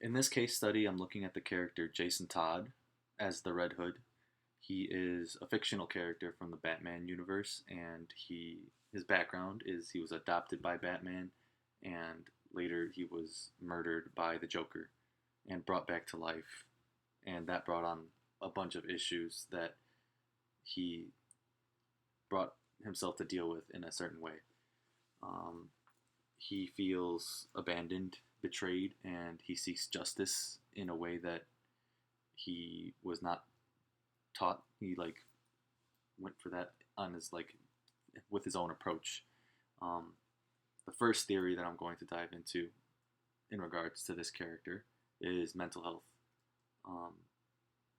In this case study, I'm looking at the character Jason Todd as the Red Hood. He is a fictional character from the Batman universe, and his background is he was adopted by Batman, and later he was murdered by the Joker and brought back to life, and that brought on a bunch of issues that he brought himself to deal with in a certain way. Um, he feels abandoned, betrayed, and he seeks justice in a way that he was not taught. He went for that on his with his own approach. Um, the first theory that I'm going to dive into in regards to this character is mental health, um,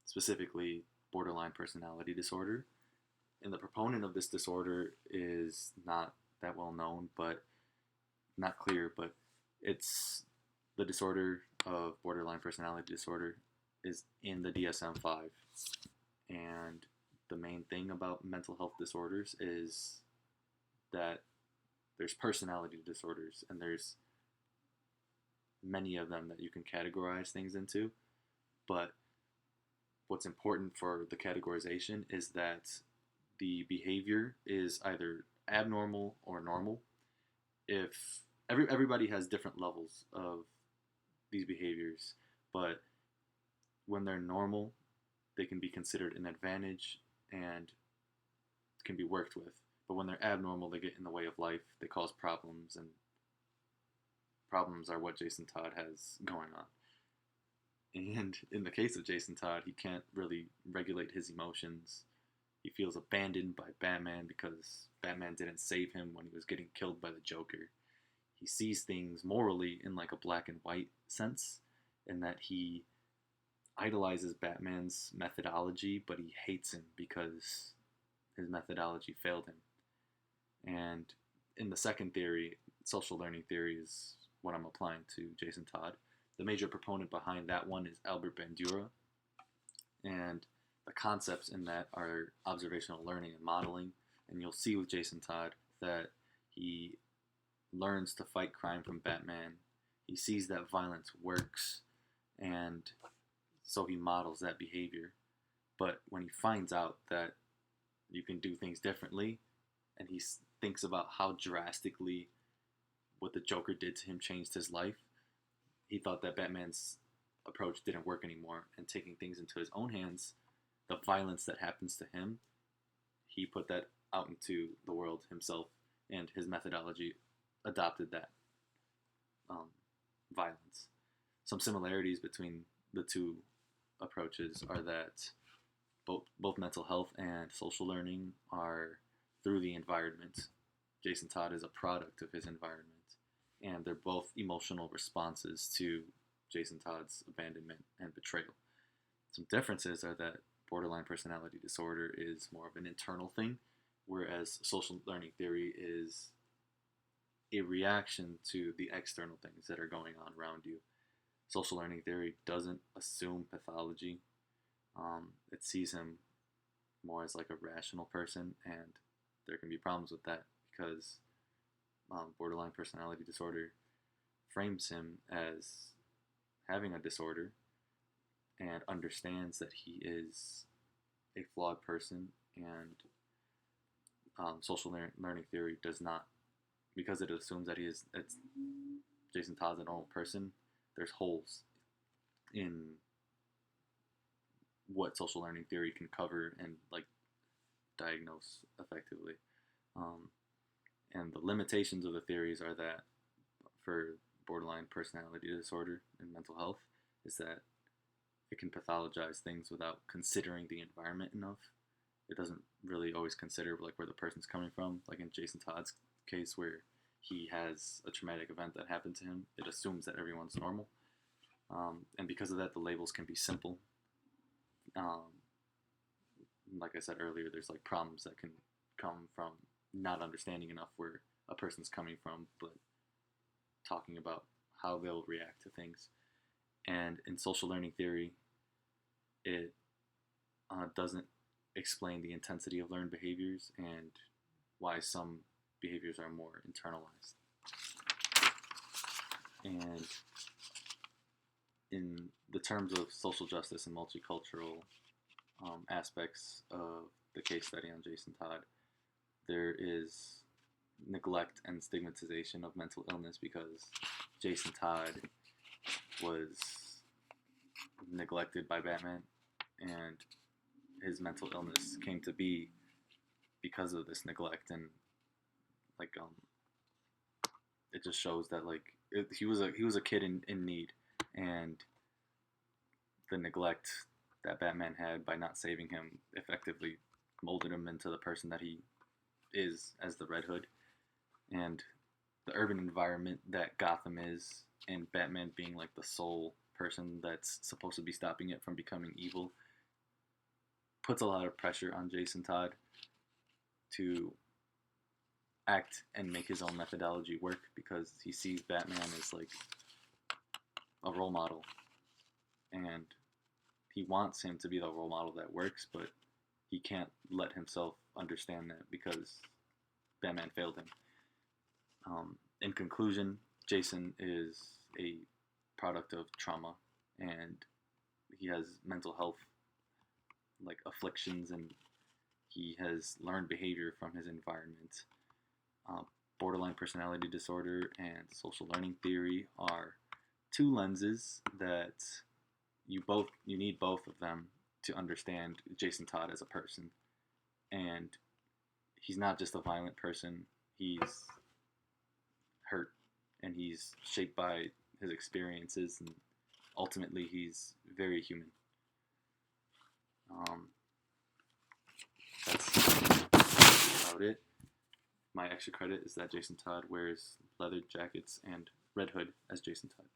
specifically borderline personality disorder. And the proponent of this disorder is not that well known, but not clear, but it's the disorder of borderline personality disorder is in the DSM-5. And the main thing about mental health disorders is that there's personality disorders, and there's many of them that you can categorize things into. But what's important for the categorization is that the behavior is either abnormal or normal. If everybody has different levels of these behaviors, but when they're normal, they can be considered an advantage and can be worked with. But when they're abnormal, they get in the way of life. They cause problems, and problems are what Jason Todd has going on. And in the case of Jason Todd, he can't really regulate his emotions. He feels abandoned by Batman because Batman didn't save him when he was getting killed by the Joker. He sees things morally in like a black and white sense, in that he idolizes Batman's methodology, but he hates him because his methodology failed him. And in the second theory, social learning theory is what I'm applying to Jason Todd. The major proponent behind that one is Albert Bandura, and the concepts in that are observational learning and modeling. And you'll see with Jason Todd that he learns to fight crime from Batman. He sees that violence works, and so he models that behavior. But when he finds out that you can do things differently, and he thinks about how drastically what the Joker did to him changed his life, he thought that Batman's approach didn't work anymore, and taking things into his own hands, the violence that happens to him, he put that out into the world himself, and his methodology adopted that violence. Some similarities between the two approaches are that both mental health and social learning are through the environment. Jason Todd is a product of his environment, and they're both emotional responses to Jason Todd's abandonment and betrayal. Some differences are that borderline personality disorder is more of an internal thing, whereas social learning theory is a reaction to the external things that are going on around you. Social learning theory doesn't assume pathology. It sees him more as like a rational person, and there can be problems with that because borderline personality disorder frames him as having a disorder and understands that he is a flawed person, and social learning theory does not, because it assumes that it's Jason Todd's a normal person. There's holes in what social learning theory can cover and diagnose effectively. And the limitations of the theories are that for borderline personality disorder and mental health is that it can pathologize things without considering the environment enough. It doesn't really always consider where the person's coming from. Like in Jason Todd's case, where he has a traumatic event that happened to him, it assumes that everyone's normal. And because of that, the labels can be simple. Like I said earlier, there's problems that can come from not understanding enough where a person's coming from, but talking about how they'll react to things. And in social learning theory, it doesn't explain the intensity of learned behaviors and why some behaviors are more internalized. And in the terms of social justice and multicultural aspects of the case study on Jason Todd, there is neglect and stigmatization of mental illness because Jason Todd was neglected by Batman, and his mental illness came to be because of this neglect. And like it just shows that he was a kid in need, and the neglect that Batman had by not saving him effectively molded him into the person that he is as the Red Hood. And the urban environment that Gotham is, and Batman being like the sole person that's supposed to be stopping it from becoming evil, puts a lot of pressure on Jason Todd to act and make his own methodology work, because he sees Batman as like a role model, and he wants him to be the role model that works, but he can't let himself understand that because Batman failed him. In conclusion, Jason is a product of trauma, and he has mental health like afflictions, and he has learned behavior from his environment. Borderline personality disorder and social learning theory are two lenses that you need both of them to understand Jason Todd as a person. And he's not just a violent person, he's hurt, and he's shaped by his experiences, and ultimately he's very human. That's about it. My extra credit is that Jason Todd wears leather jackets and Red Hood as Jason Todd.